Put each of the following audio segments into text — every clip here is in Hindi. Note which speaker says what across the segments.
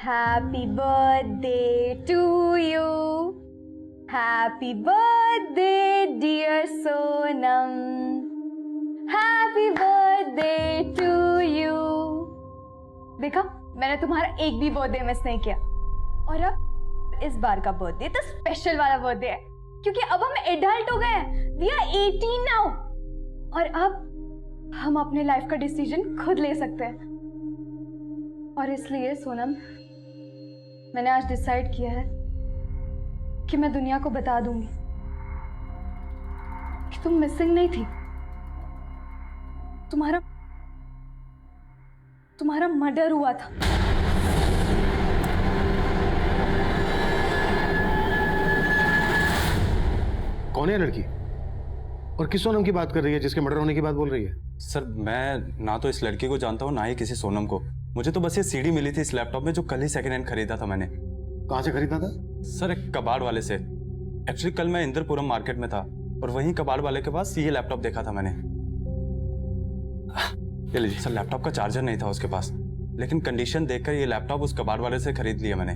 Speaker 1: Happy birthday to you. Happy birthday dear Sonam. Happy birthday to you. देखा, मैंने तुम्हारा एक भी बर्थडे मिस नहीं किया। और अब इस बार का बर्थडे तो स्पेशल वाला बर्थडे है, क्योंकि अब हम एडल्ट हो गए हैं। We are 18 now. और अब हम अपने लाइफ का डिसीजन खुद ले सकते हैं। और इसलिए सोनम, मैंने आज डिसाइड किया है कि मैं दुनिया को बता दूंगी कि तुम मिसिंग नहीं थी। तुम्हारा मर्डर हुआ था।
Speaker 2: कौन है लड़की और किस सोनम की बात कर रही है जिसके मर्डर होने की बात बोल रही है?
Speaker 3: सर, मैं ना तो इस लड़की को जानता हूँ ना ही किसी सोनम को। मुझे तो बस ये सीडी मिली थी इस लैपटॉप में जो कल ही सेकंड हैंड खरीदा था मैंने।
Speaker 2: कहाँ से खरीदा था?
Speaker 3: सर, एक कबाड़ वाले से। एक्चुअली कल मैं इंद्रपुरम मार्केट में था और वहीं कबाड़ वाले के पास ये लैपटॉप देखा था मैंने। ये लीजिए सर, लैपटॉप का चार्जर नहीं था उसके पास, लेकिन कंडीशन देखकर ये लैपटॉप उस कबाड़ वाले से खरीद लिया मैंने।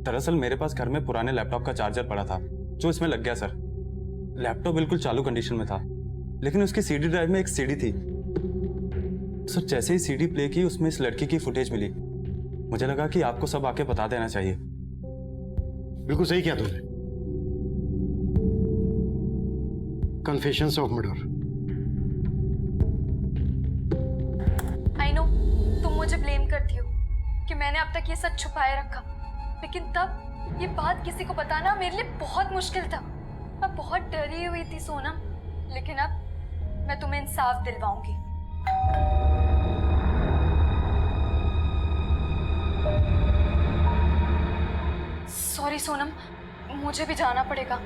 Speaker 3: दरअसल मेरे पास घर में पुराने लैपटॉप का चार्जर पड़ा था जो इसमें लग गया सर। लैपटॉप बिल्कुल चालू कंडीशन में था, लेकिन उसकी सीडी ड्राइव में एक सीडी थी। सर, जैसे ही सीडी प्ले की उसमें इस लड़की की फुटेज मिली। मुझे लगा कि आपको सब आके बता देना चाहिए।
Speaker 2: बिल्कुल सही किया तुमने। Confessions of murder.
Speaker 1: I know तुम मुझे ब्लेम करती हो कि मैंने अब तक ये सच छुपाए रखा, लेकिन तब ये बात किसी को बताना मेरे लिए बहुत मुश्किल था। मैं बहुत डरी हुई थी सोनम, लेकिन अब मैं तुम्हें इंसाफ दिलवाऊंगी। सॉरी सोनम, मुझे भी जाना पड़ेगा।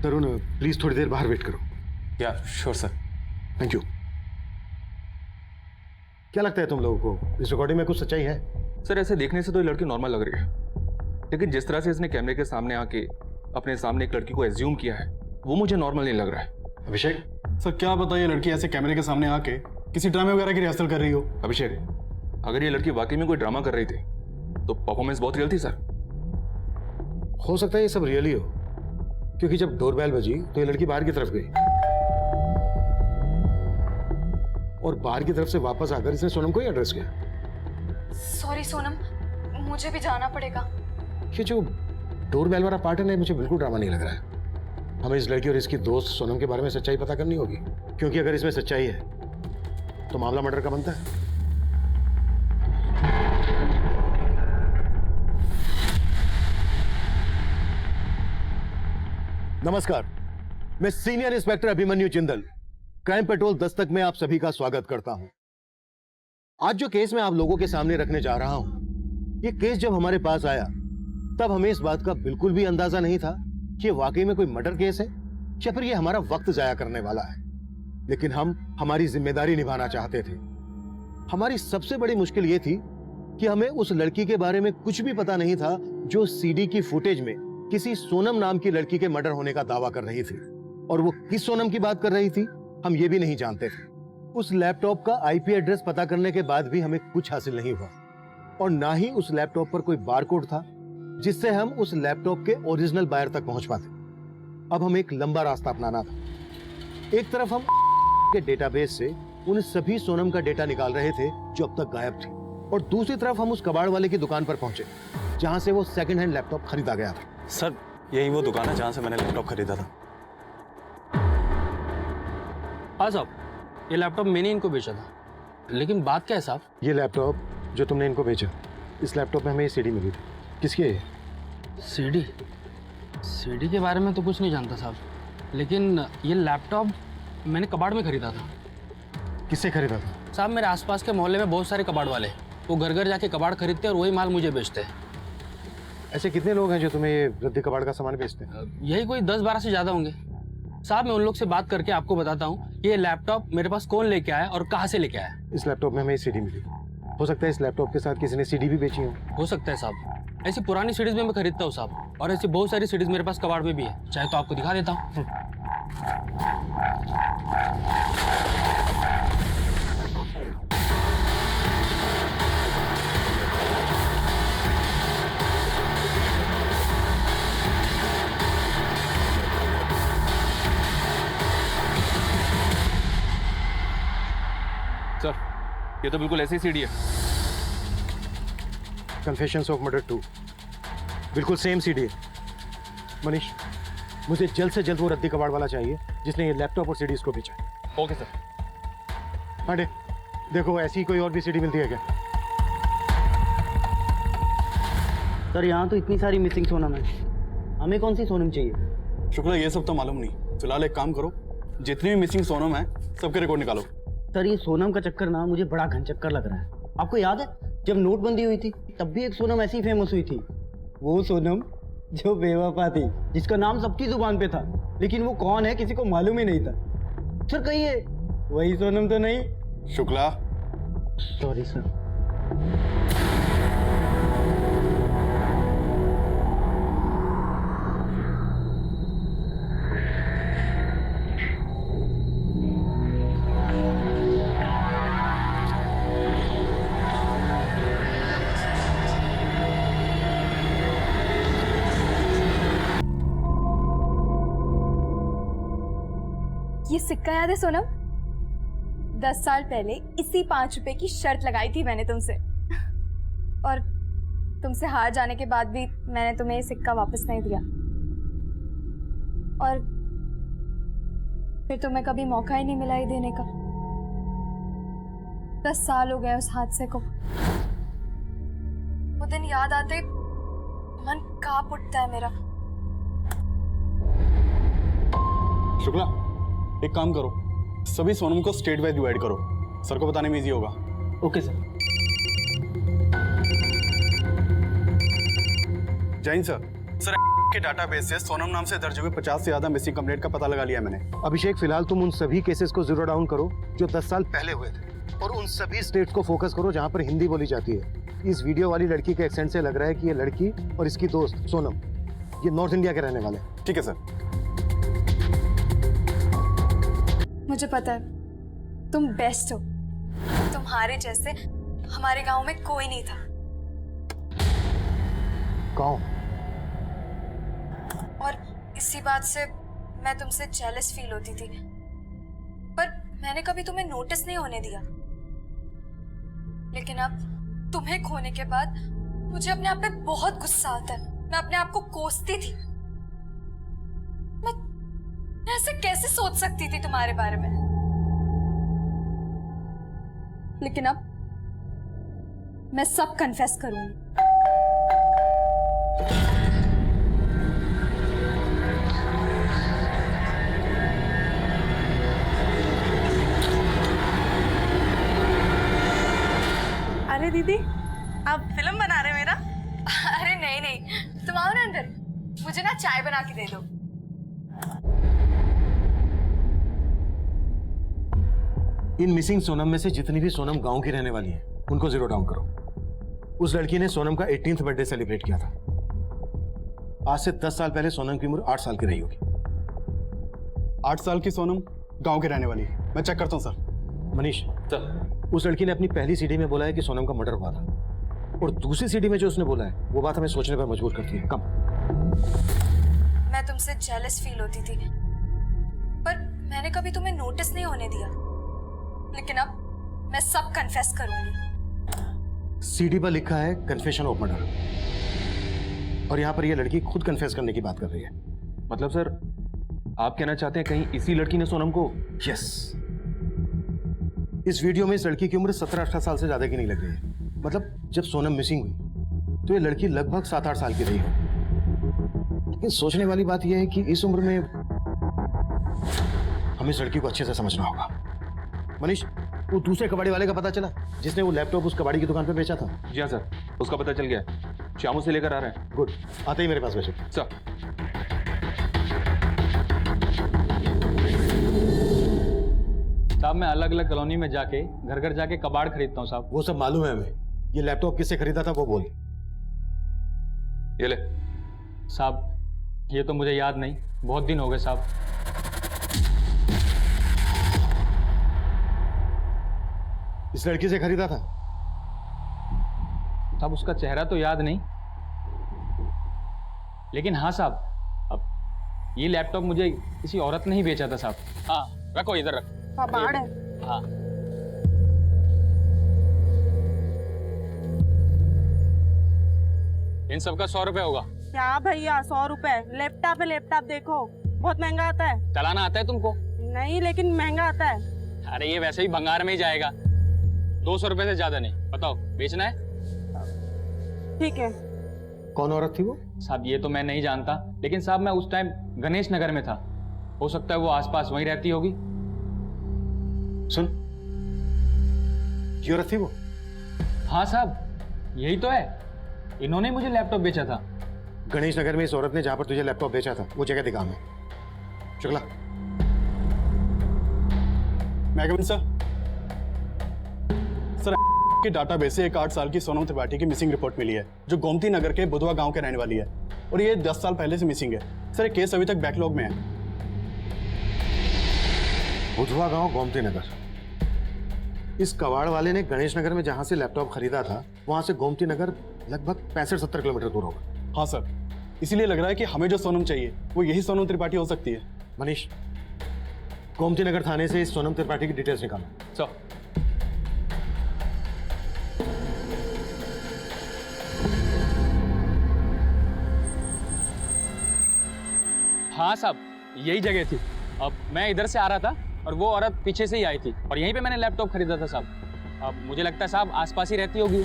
Speaker 2: तरुण, प्लीज थोड़ी देर बाहर वेट करो।
Speaker 3: या श्योर सर।
Speaker 2: Thank you. क्या लगता है तुम लोगों को, इस रिकॉर्डिंग में कुछ सच्चाई है?
Speaker 4: सर, ऐसे देखने से तो ये लड़की नॉर्मल लग रही है, लेकिन जिस तरह से इसने कैमरे के सामने आके अपने सामने एक लड़की को एज्यूम किया है वो मुझे नॉर्मल नहीं लग रहा है।
Speaker 2: अभिषेक
Speaker 5: सर, क्या पता ये लड़की ऐसे कैमरे के सामने आके किसी ड्रामे वगैरह की रिहर्सल कर रही हो।
Speaker 4: अभिषेक, अगर ये लड़की वाकई में कोई ड्रामा कर रही थी तो परफॉर्मेंस बहुत रियल थी सर।
Speaker 2: हो सकता है ये सब रियल ही हो, क्योंकि जब डोरबेल बजी तो ये लड़की बाहर की तरफ गई और बाहर की तरफ से वापस आकर इसने सोनम को ही एड्रेस किया।
Speaker 1: सॉरी सोनम, मुझे भी जाना पड़ेगा।
Speaker 2: ये जो डोरबेल वाला पार्ट है ना, मुझे बिल्कुल ड्रामा नहीं लग रहा है। हमें इस लड़की और इसकी दोस्त सोनम के बारे में सच्चाई पता करनी होगी, क्योंकि अगर इसमें सच्चाई है तो मामला मर्डर का बनता है। नमस्कार, मैं senior inspector Abhimanyu Jindal, crime petrol Dastak में आप सभी का स्वागत करता हूं। आज जो केस मैं आप लोगों के सामने रखने जा रहा हूं, ये केस जब हमारे पास आया तब हमें इस बात का बिल्कुल भी अंदाजा नहीं था कि ये वाकई में कोई मर्डर केस है या फिर ये हमारा वक्त जाया करने वाला है। लेकिन हम हमारी जिम्मेदारी निभाना चाहते थे। हमारी सबसे बड़ी मुश्किल ये थी कि हमें उस लड़की के बारे में कुछ भी पता नहीं था जो सीडी की फुटेज में किसी सोनम नाम की लड़की के मर्डर होने का दावा कर रही थी, और वो किस सोनम की बात कर रही थी हम ये भी नहीं जानते थे। उस लैपटॉप का आईपी एड्रेस पता करने के बाद भी हमें कुछ हासिल नहीं हुआ, और ना ही उस लैपटॉप पर कोई बारकोड था जिससे हम उस लैपटॉप के ओरिजिनल बायर तक पहुंच पाते। अब हमें एक लंबा रास्ता अपनाना था। एक तरफ हम के डेटाबेस से उन सभी सोनम का डेटा निकाल रहे थे जो अब तक गायब थी, और दूसरी तरफ हम उस कबाड़ वाले की दुकान पर पहुंचे जहां से वो सेकंड हैंड लैपटॉप खरीदा गया था।
Speaker 3: सर, यही वो दुकान है जहां से मैंने लैपटॉप खरीदा था।
Speaker 6: हाँ साहब, ये लैपटॉप मैंने इनको बेचा था, लेकिन बात क्या है साहब?
Speaker 2: ये लैपटॉप जो तुमने इनको बेचा, इस लैपटॉप में हमें ये सीडी मिली थी। किसकी है ये?
Speaker 6: सीडी? सीडी के बारे में तो कुछ नहीं जानता साहब, लेकिन ये लैपटॉप मैंने कबाड़ में खरीदा था।
Speaker 2: किससे खरीदा था?
Speaker 6: साहब, मेरे आसपास के मोहल्ले में बहुत सारे कबाड़ वाले, वो घर घर जाके कबाड़ खरीदते और वही माल मुझे बेचते हैं।
Speaker 2: ऐसे कितने लोग हैं जो तुम्हें ये रद्दी कबाड़ का सामान बेचते हैं?
Speaker 6: यही कोई 10-12 से ज़्यादा होंगे साहब। मैं उन लोग से बात करके आपको बताता हूँ कि ये लैपटॉप मेरे पास कौन लेके आया और कहाँ से लेके आया।
Speaker 2: इस लैपटॉप में हमें ये सीडी मिली। हो सकता है इस लैपटॉप के साथ किसी ने सीडी भी बेची
Speaker 6: हो सकता है साहब। ऐसी पुरानी सीडीज में मैं खरीदता हूँ साहब, और ऐसी बहुत सारी सीडीज मेरे पास कबाड़ में भी है, चाहे तो आपको दिखा देता हूँ।
Speaker 4: ये तो बिल्कुल ऐसी सीडी है।
Speaker 2: कन्फेशंस ऑफ मर्डर 2 बिल्कुल सेम सीडी है। मनीष, मुझे जल्द से जल्द वो रद्दी कबाड़ वाला चाहिए जिसने ये लैपटॉप और सीडीज को बेचा है।
Speaker 4: Okay sir.
Speaker 2: हाँ डे, देखो ऐसी कोई और भी सीडी मिलती है क्या?
Speaker 7: सर यहाँ तो इतनी सारी मिसिंग सोनम है, हमें कौन सी सोनम चाहिए?
Speaker 5: शुक्ला, ये सब तो मालूम नहीं। फिलहाल एक काम करो, जितनी भी मिसिंग सोनम है सबके रिकॉर्ड निकालो।
Speaker 7: सर ये सोनम का चक्कर ना मुझे बड़ा घनचक्कर लग रहा है। आपको याद है जब नोटबंदी हुई थी तब भी एक सोनम ऐसी फेमस हुई थी, वो सोनम जो बेवफा थी, जिसका नाम सबकी जुबान पे था, लेकिन वो कौन है किसी को मालूम ही नहीं था। सर कहिए वही सोनम तो नहीं?
Speaker 5: Shukla,
Speaker 7: sorry sir.
Speaker 1: ये सिक्का याद है सोनम? 10 साल पहले इसी 5 रुपए की शर्त लगाई थी मैंने तुमसे, और तुमसे हार जाने के बाद भी मैंने तुम्हें ये सिक्का वापस नहीं दिया, और फिर तुम्हें कभी मौका ही नहीं मिला ये देने का। 10 साल हो गए उस हादसे को। वो दिन याद आते मन कांप उठता है मेरा।
Speaker 5: शुक्ला, एक काम करो, सभी सोनम को स्टेट वाइज डिवाइड करो, सर को बताने में इजी होगा।
Speaker 7: Okay sir.
Speaker 5: जैन सर, के डाटाबेस से सोनम नाम से दर्ज हुए 50 से ज्यादा मिसिंग कंप्लेंट का पता लगा लिया मैंने।
Speaker 2: अभिषेक, फिलहाल तुम उन सभी केसेस को जीरो डाउन करो जो 10 साल पहले हुए थे, और उन सभी स्टेट्स को फोकस करो जहां पर हिंदी बोली जाती है। इस वीडियो वाली लड़की के एक्सेंट से लग रहा है कि ये लड़की और इसकी दोस्त सोनम ये नॉर्थ इंडिया के रहने वाले हैं।
Speaker 5: ठीक है सर।
Speaker 1: मुझे पता है तुम बेस्ट हो, तुम्हारे जैसे हमारे गांव में कोई नहीं था।
Speaker 2: कौन?
Speaker 1: और इसी बात से मैं तुमसे जेलस फील होती थी, पर मैंने कभी तुम्हें नोटिस नहीं होने दिया। लेकिन अब तुम्हें खोने के बाद मुझे अपने आप पे बहुत गुस्सा आता है। मैं अपने आप को कोसती थी। मैं ऐसे कैसे सोच सकती थी तुम्हारे बारे में? लेकिन अब मैं सब कन्फेस करूंगी।
Speaker 8: अरे दीदी, आप फिल्म बना रहे मेरा?
Speaker 1: अरे नहीं नहीं, तुम आओ ना अंदर, मुझे ना चाय बना के दे दो।
Speaker 2: इन मिसिंग सोनम में से जितनी भी सोनम गांव की रहने वाली है उनको जीरो डाउन करो। उस लड़की ने सोनम का 18th बर्थडे सेलिब्रेट किया था। आज से 10 साल पहले सोनम की उम्र 8 साल की रही होगी।
Speaker 5: 8 साल की सोनम गांव के रहने वाली है। मैं चेक करता हूँ सर।
Speaker 2: मनीष,
Speaker 4: सर,
Speaker 2: उस लड़की ने अपनी पहली सीडी में बोला है कि सोनम का मर्डर हुआ था, और दूसरी सीडी में जो उसने बोला है वो बात हमें सोचने पर मजबूर करती है। कम।
Speaker 1: मैं तुमसे जेलस फील होती थी, पर मैंने कभी तुम्हें नोटिस नहीं होने दिया। लेकिन अब मैं सब कन्फेस करूंगी।
Speaker 2: सीडी पर लिखा है कन्फेशन ऑफ मर्डर, और यहाँ पर ये लड़की खुद कन्फेस करने की बात कर रही है।
Speaker 4: मतलब सर आप कहना चाहते हैं कहीं इसी लड़की ने सोनम को?
Speaker 2: यस। इस वीडियो में इस लड़की की उम्र 17-18 साल से ज्यादा की नहीं लग रही है। मतलब जब सोनम मिसिंग हुई तो ये लड़की लगभग 7-8 साल की रही हो। लेकिन सोचने वाली बात यह है कि इस उम्र में हमें इस लड़की को अच्छे से समझना होगा। मनीष, वो दूसरे कबाड़ी वाले का पता चला जिसने वो लैपटॉप उस कबाड़ी की दुकान पे बेचा था?
Speaker 4: जी हाँ सर, उसका पता चल गया है। श्यामू से लेकर आ रहे हैं।
Speaker 2: गुड, आते ही मेरे पास भेजो।
Speaker 4: सर,
Speaker 9: साहब मैं अलग अलग कॉलोनी में जाके घर घर जाके कबाड़ खरीदता हूँ साहब।
Speaker 2: वो सब मालूम है हमें। ये लैपटॉप किससे खरीदा था वो बोल।
Speaker 4: ये ले।
Speaker 9: साहब ये तो मुझे याद नहीं, बहुत दिन हो गए साहब।
Speaker 2: इस लड़की से खरीदा था?
Speaker 9: साहब उसका चेहरा तो याद नहीं, लेकिन हाँ साहब, अब ये लैपटॉप मुझे किसी औरत ने ही बेचा था साहब। हाँ रखो, इधर रखो।
Speaker 8: कबाड़ है।
Speaker 9: हाँ इन सब का 100 रुपये होगा।
Speaker 8: क्या भैया 100 रुपए? लैपटॉप है, लैपटॉप देखो बहुत महंगा आता है।
Speaker 9: चलाना आता है तुमको?
Speaker 8: नहीं लेकिन महंगा आता है।
Speaker 9: अरे ये वैसे ही भंगार में ही जाएगा, 200 रुपये से ज्यादा नहीं। बताओ बेचना है?
Speaker 8: ठीक है।
Speaker 2: कौन औरत थी वो?
Speaker 9: साहब ये तो मैं नहीं जानता, लेकिन साहब मैं उस टाइम गणेश नगर में था, हो सकता है वो आसपास वहीं रहती होगी।
Speaker 2: सुन, ये औरत थी वो?
Speaker 9: हाँ साहब यही तो है, इन्होंने मुझे लैपटॉप बेचा था।
Speaker 2: गणेश नगर में इस औरत ने जहां पर तुझे लैपटॉप बेचा था वो जगह दिखा हमें। शुक्ला,
Speaker 5: मैगमन सर, के डाटाबेस से एक 8 साल की सोनम त्रिपाठी की मिसिंग रिपोर्ट मिली है, जो गोमती नगर के बुधवा गांव के रहने वाली है, और ये 10 साल पहले से मिसिंग है। सर ये केस अभी तक बैकलॉग में है।
Speaker 2: बुधवा गांव, गोमती नगर। इस कबाड़ वाले ने गणेश नगर में जहां से लैपटॉप खरीदा था वहां से गोमती नगर लगभग 65-70 किलोमीटर दूर होगा।
Speaker 5: हाँ सर, इसीलिए लग रहा है कि हमें जो सोनम चाहिए वो यही सोनम त्रिपाठी हो सकती है।
Speaker 2: मनीष, गोमती नगर थाने से इस सोनम त्रिपाठी की डिटेल्स निकालो।
Speaker 9: सर हाँ साहब यही जगह थी। अब मैं इधर से आ रहा था और वो औरत पीछे से ही आई थी और यहीं पे मैंने लैपटॉप खरीदा था साहब। अब मुझे लगता है साहब आसपास ही रहती होगी।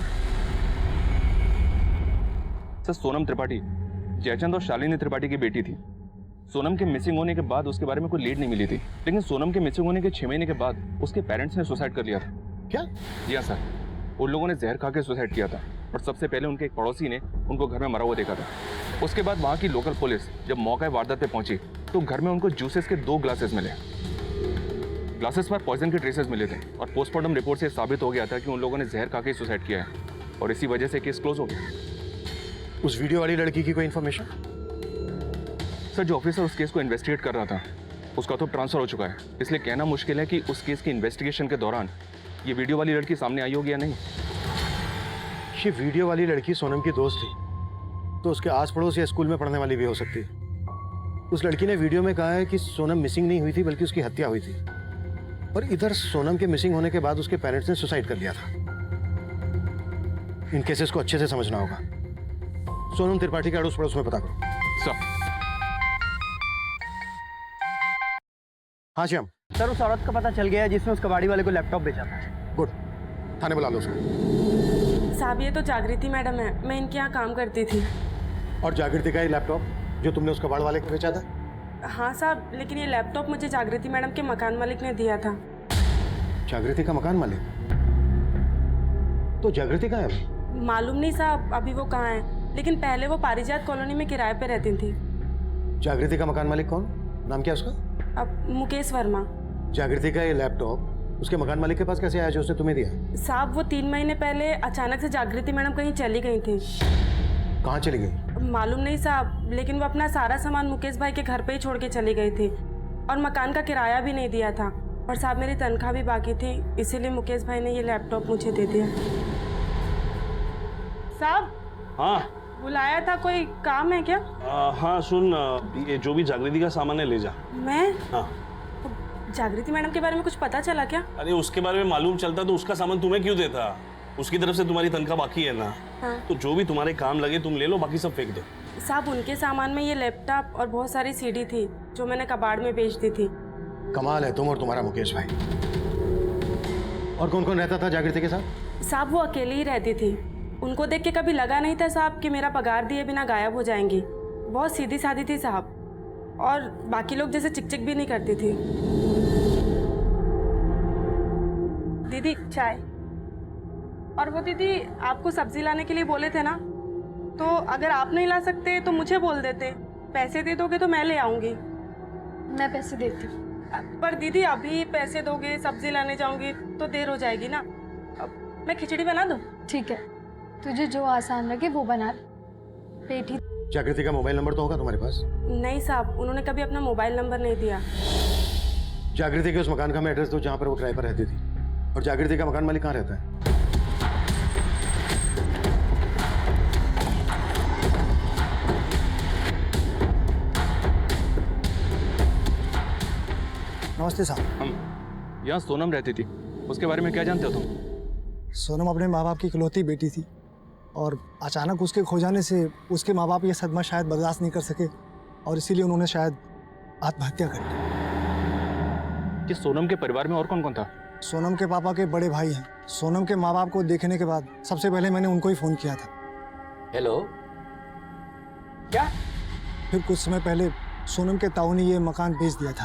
Speaker 4: सर सोनम त्रिपाठी जयचंद और शालिनी त्रिपाठी की बेटी थी। सोनम के मिसिंग होने के बाद उसके बारे में कोई लीड नहीं मिली थी, लेकिन सोनम के मिसिंग होने के 6 महीने के बाद उसके पेरेंट्स ने सुसाइड कर लिया था।
Speaker 2: क्या?
Speaker 4: जी हाँ सर, उन लोगों ने जहर खा के सुसाइड किया था और सबसे पहले उनके एक पड़ोसी ने उनको घर में मरा हुआ देखा था। उसके बाद वहाँ की लोकल पुलिस जब मौका वारदात पे पहुंची तो घर में उनको जूसेस के 2 ग्लासेस मिले। ग्लासेस पर पॉइजन के ट्रेसेस मिले थे और पोस्टमार्टम रिपोर्ट से साबित हो गया था कि उन लोगों ने जहर खा के सुसाइड किया है और इसी वजह से केस क्लोज हो गया।
Speaker 2: उस वीडियो वाली लड़की की कोई इंफॉर्मेशन?
Speaker 4: सर जो ऑफिसर उस केस को इन्वेस्टिगेट कर रहा था उसका तो ट्रांसफर हो चुका है, इसलिए कहना मुश्किल है कि उस केस की इन्वेस्टिगेशन के दौरान ये वीडियो वाली लड़की सामने आई होगी या नहीं।
Speaker 2: ये वीडियो वाली लड़की सोनम की दोस्त थी, तो उसके आस पड़ोस या स्कूल में पढ़ने वाली भी हो सकती है। उस लड़की ने वीडियो में कहा है कि सोनम मिसिंग नहीं हुई थी बल्कि उसकी हत्या हुई थी, और इधर सोनम के मिसिंग होने के बाद उसके पेरेंट्स ने सुसाइड कर लिया था। इन केसेस को अच्छे से समझना होगा। सोनम त्रिपाठी के अड़ोस पड़ोस में पता करो।
Speaker 4: सर
Speaker 2: हाँ श्याम।
Speaker 7: सर उस औरत का पता चल गया है जिसने उस कबाड़ी वाले को लैपटॉप बेचा था।
Speaker 2: गुड, थाने बुला लो उसको।
Speaker 8: साहब ये तो जागृति मैडम है, मैं इनके यहाँ काम करती थी।
Speaker 2: और जागृति का ये लैपटॉप जो तुमने उस कबाड़ वाले को बेचा था?
Speaker 8: हाँ साहब, लेकिन ये लैपटॉप मुझे जागृति मैडम के मकान मालिक ने दिया था।
Speaker 2: जागृति का मकान मालिक? तो जागृति कहाँ है?
Speaker 8: मालूम नहीं साहब अभी वो कहाँ है, लेकिन पहले वो पारिजात कॉलोनी में किराए पे रहती थी।
Speaker 2: जागृति का मकान मालिक कौन? नाम क्या उसका?
Speaker 8: अब मुकेश वर्मा।
Speaker 2: जागृति का ये लैपटॉप उसके मकान मालिक के पास कैसे आया जो उसने तुम्हें दिया?
Speaker 8: साहब वो 3 महीने पहले अचानक से जागृति मैडम कहीं चली गई थी।
Speaker 2: कहाँ चली गई?
Speaker 8: मालूम नहीं साहब, लेकिन वो अपना सारा सामान मुकेश भाई के घर पे ही छोड़ के चली गई थी और मकान का किराया भी नहीं दिया था, और साहब मेरी तनख्वाह भी बाकी थी, इसीलिए मुकेश भाई ने ये लैपटॉप मुझे दे दिया। साहब
Speaker 10: हाँ
Speaker 8: बुलाया था, कोई काम है क्या?
Speaker 10: हाँ सुन, ये जो भी जागृति का सामान है ले जा।
Speaker 8: मैं?
Speaker 10: हाँ।
Speaker 8: जागृति मैडम के बारे में कुछ पता चला क्या?
Speaker 10: अरे उसके बारे में मालूम चलता तो उसका सामान तुम्हें क्यों देता? उसकी तरफ से तुम्हारी तनख्वाह बाकी है ना।
Speaker 8: हाँ।
Speaker 10: तो जो भी तुम्हारे काम लगे तुम ले लो, बाकी सब फेंक दो।
Speaker 8: साहब उनके सामान में ये लैपटॉप और बहुत सारी सीडी थी जो मैंने कबाड़ में बेच दी थी।
Speaker 2: कमाल है तुम और तुम्हारा मुकेश भाई। और कौन कौन रहता था जागृति के साथ?
Speaker 8: साहब वो अकेली ही रहती थी, उनको देख के कभी लगा नहीं था साहब कि मेरा पगार दिए बिना गायब हो जाएंगी। बहुत सीधी सादी थी साहब, और बाकी लोग जैसे चिकचिक भी नहीं करती थी। दीदी चाय। और वो दीदी आपको सब्जी लाने के लिए बोले थे ना, तो अगर आप नहीं ला सकते तो मुझे बोल देते, पैसे दे दोगे तो मैं ले आऊंगी।
Speaker 1: मैं पैसे देती हूँ।
Speaker 8: पर दीदी अभी पैसे दोगे सब्जी लाने जाऊंगी तो देर हो जाएगी ना। अब मैं खिचड़ी बना दूँ?
Speaker 1: ठीक है, तुझे जो आसान लगे वो बना ले। पेट ही।
Speaker 2: जागृति का मोबाइल नंबर तो होगा तुम्हारे पास?
Speaker 8: नहीं साहब, उन्होंने कभी अपना मोबाइल नंबर नहीं दिया।
Speaker 2: जागृति के उस मकान का हमें एड्रेस दो जहाँ पर वो किराए पर रहती थी। और जागृति का मकान मालिक कहाँ रहता है?
Speaker 11: नमस्ते साहब।
Speaker 4: हम यहाँ सोनम रहती थी, उसके बारे में क्या जानते हो तुम?
Speaker 11: सोनम अपने माँ बाप की इकलौती बेटी थी, और अचानक उसके खो जाने से उसके माँ बाप ये सदमा शायद बर्दाश्त नहीं कर सके और इसीलिए उन्होंने शायद आत्महत्या कर ली।
Speaker 4: कि सोनम के परिवार में और कौन कौन था?
Speaker 11: सोनम के पापा के बड़े भाई हैं। सोनम के माँ बाप को देखने के बाद सबसे पहले मैंने उनको ही फ़ोन किया था।
Speaker 6: हेलो, क्या?
Speaker 11: फिर कुछ समय पहले सोनम के ताऊ ने ये मकान बेच दिया था।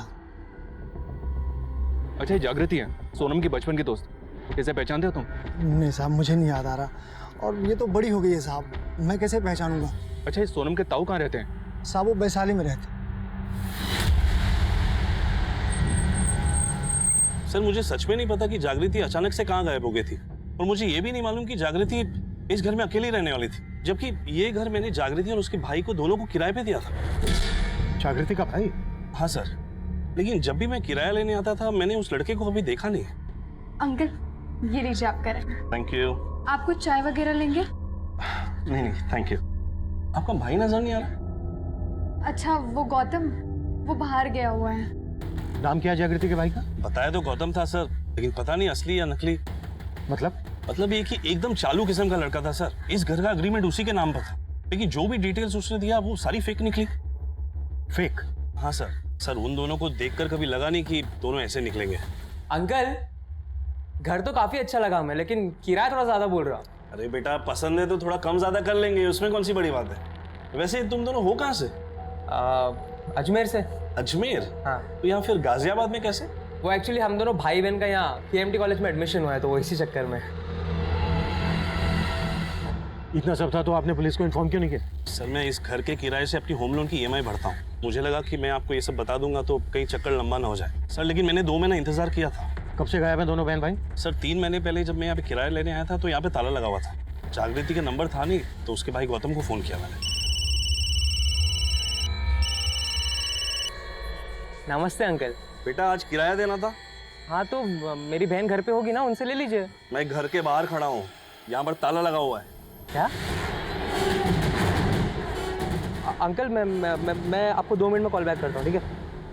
Speaker 4: अच्छा, ये जागृति है, सोनम की बचपन की दोस्त। कैसे पहचानते हो तुम?
Speaker 11: नहीं साहब, मुझे नहीं याद आ रहा, और ये तो बड़ी हो गई है साहब, मैं कैसे पहचानूंगा।
Speaker 4: अच्छा, ये सोनम के ताऊ कहाँ रहते हैं?
Speaker 11: साहब वो वैशाली में रहते।
Speaker 10: सर मुझे सच में नहीं पता कि जागृति अचानक से कहाँ गायब हो गई थी, और मुझे ये भी नहीं मालूम कि जागृति इस घर में अकेली रहने वाली थी, जबकि ये घर मैंने जागृति और उसके भाई को दोनों को किराए पे दिया था।
Speaker 2: जागृति का भाई?
Speaker 10: हाँ सर, लेकिन जब भी मैं किराया लेने आता था मैंने उस लड़के को कभी देखा नहीं।
Speaker 1: अंकल, ये लीजिए आप करें।
Speaker 10: Thank you.
Speaker 1: आप कुछ चाय वगैरह लेंगे?
Speaker 10: नहीं थैंक यू। आपका भाई नजर नहीं आ रहा?
Speaker 1: अच्छा, वो गौतम, वो बाहर गया हुआ है।
Speaker 2: नाम क्या है जागृति के भाई का?
Speaker 10: बताया तो गौतम था सर, लेकिन पता नहीं असली या नकली। मतलब ये कि एकदम चालू किस्म का लड़का था सर। इस घर का एग्रीमेंट उसी के नाम पर था, लेकिन जो भी डिटेल्स उसने दिया वो सारी फेक निकली।
Speaker 2: फेक?
Speaker 10: हाँ सर उन दोनों को देखकर कभी लगा नहीं कि दोनों ऐसे निकलेंगे।
Speaker 12: अंकल, घर तो काफी अच्छा लगा हमें, लेकिन किराया थोड़ा ज्यादा बोल रहा।
Speaker 10: अरे बेटा, पसंद है तो थोड़ा कम ज्यादा कर लेंगे, उसमें कौन सी बड़ी बात है। वैसे तुम दोनों हो कहाँ से?
Speaker 12: अजमेर से।
Speaker 10: अजमेर?
Speaker 12: हाँ।
Speaker 10: तो यहाँ फिर गाजियाबाद में कैसे?
Speaker 12: वो एक्चुअली हम दोनों भाई बहन का यहाँ KMT कॉलेज में एडमिशन हुआ है, तो वो इसी चक्कर में।
Speaker 2: इतना सब था तो आपने पुलिस को इन्फॉर्म क्यों नहीं किया?
Speaker 10: सर मैं इस घर के किराए से अपनी होम लोन की EMI भरता हूँ। मुझे लगा कि मैं आपको ये सब बता दूंगा तो कहीं चक्कर लंबा ना हो जाए सर, लेकिन मैंने 2 महीना इंतजार किया था।
Speaker 2: कब से गायब हैं दोनों बहन भाई?
Speaker 10: सर 3 महीने पहले जब मैं यहाँ पे किराया लेने आया था तो यहाँ पे ताला लगा हुआ था। जागृति का नंबर था नहीं, तो उसके भाई गौतम को फोन किया मैंने।
Speaker 12: नमस्ते अंकल।
Speaker 10: बेटा आज किराया देना था।
Speaker 12: हाँ तो मेरी बहन घर पे होगी ना, उनसे ले लीजिए।
Speaker 10: मैं घर के बाहर खड़ा हूँ, यहाँ पर ताला लगा हुआ है।
Speaker 12: क्या? अंकल मैं आपको 2 मिनट में कॉल बैक करता हूँ, ठीक है?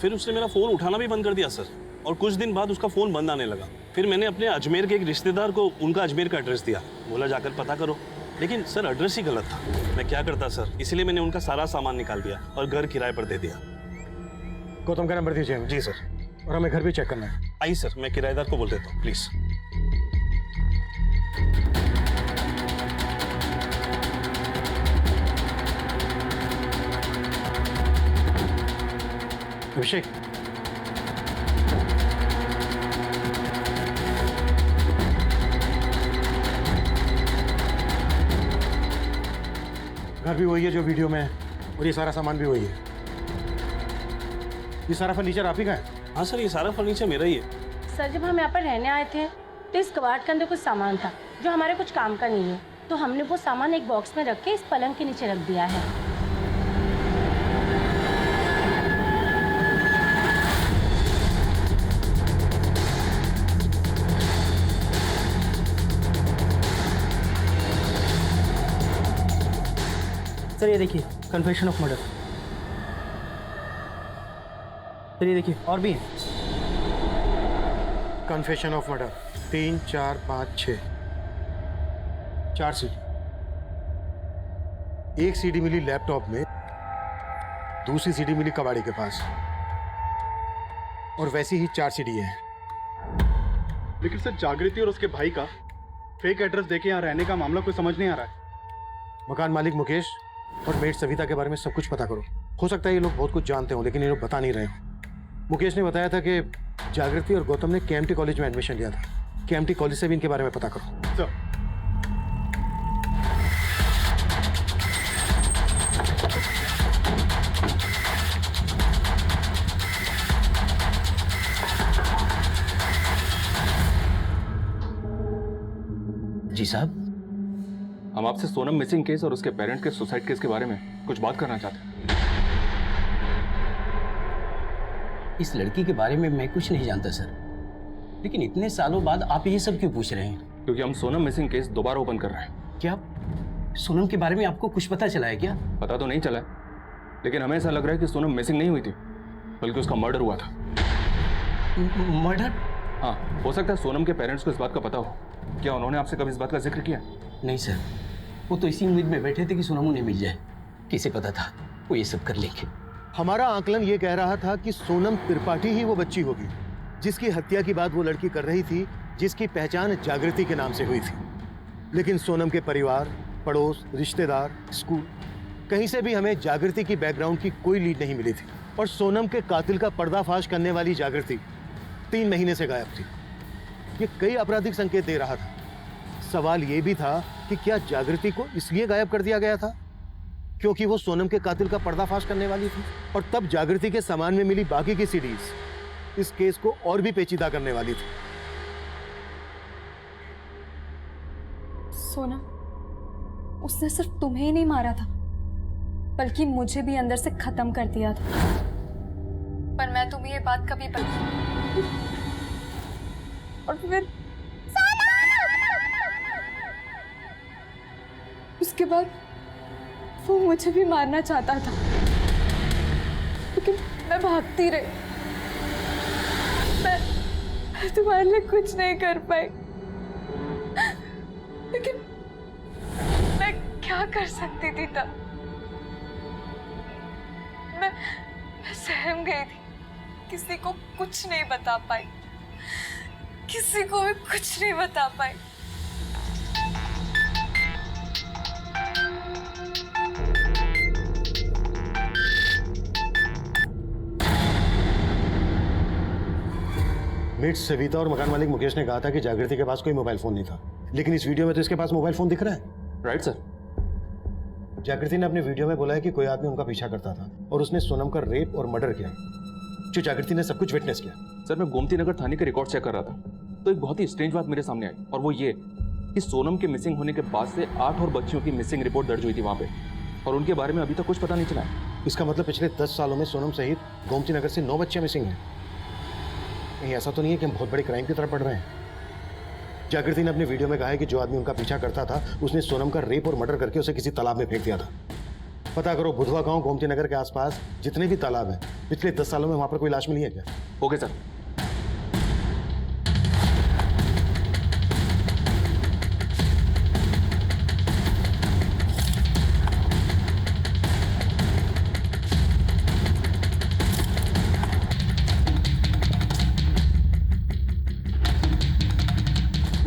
Speaker 10: फिर उसने मेरा फ़ोन उठाना भी बंद कर दिया सर, और कुछ दिन बाद उसका फ़ोन बंद आने लगा। फिर मैंने अपने अजमेर के एक रिश्तेदार को उनका अजमेर का एड्रेस दिया, बोला जाकर पता करो, लेकिन सर एड्रेस ही गलत था। मैं क्या करता सर, इसीलिए मैंने उनका सारा सामान निकाल दिया और घर किराए पर दे दिया।
Speaker 2: गौतम का नंबर दीजिए।
Speaker 10: जी सर।
Speaker 2: और हमें घर भी चेक करना है।
Speaker 10: आइए सर, मैं किराएदार को बोल देता हूँ, प्लीज़।
Speaker 2: अभिषेक, घर भी वही है जो वीडियो में है, और ये सारा सामान भी वही है। ये सारा फर्नीचर आप ही का है?
Speaker 10: हाँ सर, ये सारा फर्नीचर मेरा ही है।
Speaker 13: सर जब हम यहाँ पर रहने आए थे तो इस कबाड़ के अंदर कुछ सामान था जो हमारे कुछ काम का नहीं है, तो हमने वो सामान एक बॉक्स में रख के इस पलंग के नीचे रख दिया है।
Speaker 7: सर ये देखिए, कन्फेशन ऑफ मर्डर। सर ये देखिए, और भी है।
Speaker 2: Confession of murder 3, 4, 5, 6 4 CD. एक सीडी मिली लैपटॉप में, दूसरी सीडी मिली कबाड़ी के पास, और वैसी ही 4 सीडी है।
Speaker 5: लेकिन सर जागृति और उसके भाई का फेक एड्रेस देके यहाँ रहने का मामला कोई समझ नहीं आ रहा है।
Speaker 2: मकान मालिक मुकेश और मेड सविता के बारे में सब कुछ पता करो। हो सकता है ये लोग बहुत कुछ जानते हो, लेकिन ये लोग बता नहीं रहे हो। मुकेश ने बताया था कि जागृति और गौतम ने KMT कॉलेज में एडमिशन लिया था। KMT कॉलेज से भी इनके बारे में पता करो।
Speaker 5: सर
Speaker 6: जी साहब।
Speaker 4: हम आपसे सोनम मिसिंग केस और उसके पेरेंट्स के सुसाइड केस के बारे में कुछ बात करना चाहते हैं।
Speaker 6: इस लड़की के बारे में मैं कुछ नहीं जानता सर, लेकिन इतने सालों बाद आप ये सब क्यों पूछ रहे हैं?
Speaker 4: क्योंकि हम सोनम मिसिंग केस दोबारा ओपन कर रहे हैं।
Speaker 6: क्या सोनम के बारे में आपको कुछ पता चला है क्या?
Speaker 4: पता तो नहीं चला है, लेकिन हमें ऐसा लग रहा है कि सोनम मिसिंग नहीं हुई थी, बल्कि उसका मर्डर हुआ था।
Speaker 6: मर्डर?
Speaker 4: हाँ, हो सकता है सोनम के पेरेंट्स को इस बात का पता हो। क्या उन्होंने आपसे कभी इस बात का जिक्र किया?
Speaker 6: नहीं सर, वो तो इसी उम्मीद में बैठे थे कि सोनम उन्हें मिल जाए। किसे पता था वो ये सब कर लेंगे।
Speaker 2: हमारा आकलन ये कह रहा था कि सोनम त्रिपाठी ही वो बच्ची होगी जिसकी हत्या की बात वो लड़की कर रही थी, जिसकी पहचान जागृति के नाम से हुई थी। लेकिन सोनम के परिवार, पड़ोस, रिश्तेदार, स्कूल, कहीं से भी हमें जागृति की बैकग्राउंड की कोई लीड नहीं मिली थी। और सोनम के कातिल का पर्दाफाश करने वाली जागृति 3 महीने से गायब थी। ये कई आपराधिक संकेत दे रहा था। सवाल ये भी था कि क्या जागृति को इसलिए गायब कर दिया गया था क्योंकि वो सोनम के कातिल का पर्दाफाश करने वाली थी, और तब जागृति के सामान में मिली बाकी की सीडीज इस केस को और भी पेचीदा करने वाली थी।
Speaker 1: सोना, उसने सिर्फ तुम्हें ही नहीं मारा था बल्कि मुझे भी अंदर से खत्म कर दिया था। पर मैं तुम्हें ये बात कभी बताई और फिर उसके बाद वो मुझे भी मारना चाहता था, लेकिन मैं भागती रही। मैं तुम्हारे लिए कुछ नहीं कर पाई, लेकिन मैं क्या कर सकती थी तब? मैं सहम गई थी, किसी को कुछ नहीं बता पाई, किसी को भी कुछ नहीं बता पाई।
Speaker 2: मेट सविता और मकान मालिक मुकेश ने कहा था कि जागृति के पास कोई मोबाइल फोन नहीं था, लेकिन इस वीडियो में तो इसके पास मोबाइल फोन दिख रहा है।
Speaker 4: Right sir.
Speaker 2: जागृति ने अपने वीडियो में बोला है कि कोई आदमी उनका पीछा करता था और उसने सोनम का रेप और मर्डर किया, जो जागृति ने सब कुछ विटनेस किया।
Speaker 4: सर, मैं गोमती नगर थाने के रिकॉर्ड चेक कर रहा था तो एक बहुत ही स्ट्रेंज बात मेरे सामने आई, और वो ये कि सोनम के मिसिंग होने के बाद से 8 और बच्चियों की मिसिंग रिपोर्ट दर्ज हुई थी वहाँ पे, और उनके बारे में अभी तक कुछ पता नहीं चला है।
Speaker 2: इसका मतलब पिछले 10 सालों में सोनम सहित गोमती नगर से 9 बच्चियां मिसिंग हैं। कहीं ऐसा तो नहीं है कि हम बहुत बड़ी क्राइम की तरफ बढ़ रहे हैं? जागृति ने अपने वीडियो में कहा है कि जो आदमी उनका पीछा करता था उसने सोनम का रेप और मर्डर करके उसे किसी तालाब में फेंक दिया था। पता करो बुधवा गांव गोमती नगर के आसपास जितने भी तालाब हैं, पिछले 10 सालों में वहां पर कोई लाश मिली है क्या?
Speaker 4: Okay sir.